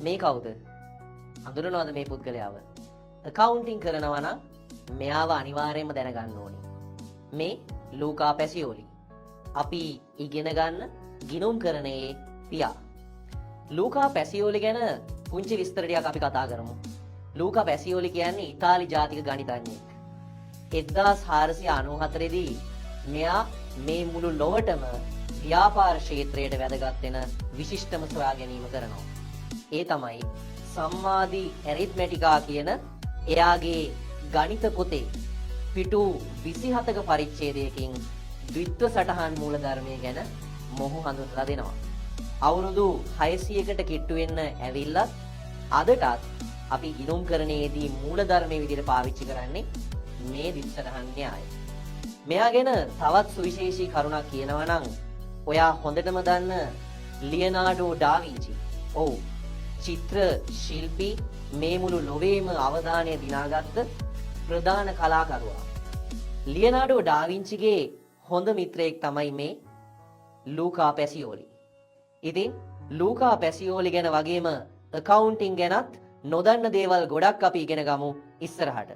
මේ කවුද? හඳුනනවද මේ පුද්ගලයාව? accounting කරනවා නම් මෙයාව අනිවාර්යයෙන්ම දැනගන්න ඕනේ. මේ ලූකා පැසියෝලි. අපි ඉගෙන ගන්න ගිණුම් කරණයේ පියා. ලූකා පැසියෝලි ගැන පුංචි විස්තර ටිකක් අපි කතා කරමු. ලූකා පැසියෝලි කියන්නේ ඉතාලි ජාතික ගණිතඥයෙක්. 1494 දී මෙයා මේ මුළු ලොවටම ව්‍යාපාර ක්ෂේත්‍රයට වැදගත් වෙන විශිෂ්ටම සොයා ගැනීම කරනවා. ඒ තමයි සම්මාදී ඇරිත්මැටිකා කියන එයාගේ ගණිත පොතේ පිටු 27ක පරිච්ඡේදයකින් ද්විත්ව සටහන් මූලධර්මය ගැන මොහු හඳුන්වලා දෙනවා. අවුරුදු 600කට කිට්ටු වෙන්න ඇවිල්ලා අදටත් අපි ගිණුම් කරණයේදී මූලධර්මයේ විදිහට පාවිච්චි කරන්නේ මේ ද්විත්ව සටහන් න්‍යාය. මෙයා ගැන තවත් සුවිශේෂී කරුණක් කියනවා නම් ඔයා හොඳටම දන්න ලියනාඩෝ ඩාවින්චි. ඔව්. චිත්‍ර ශිල්පී මේ මුළු ලොවේම අවධානය දිනාගත්ත ප්‍රධාන කලාකරුවා. ලියනාඩෝ ඩාවින්චිගේ හොඳ මිත්‍රයෙක් තමයි මේ ලූකා පැසියෝලි. ඉතින් ලූකා පැසියෝලි ගැන වගේම accounting ගැනත් නොදන්න දේවල් ගොඩක් අපි ඉගෙන ගමු ඉස්සරහට.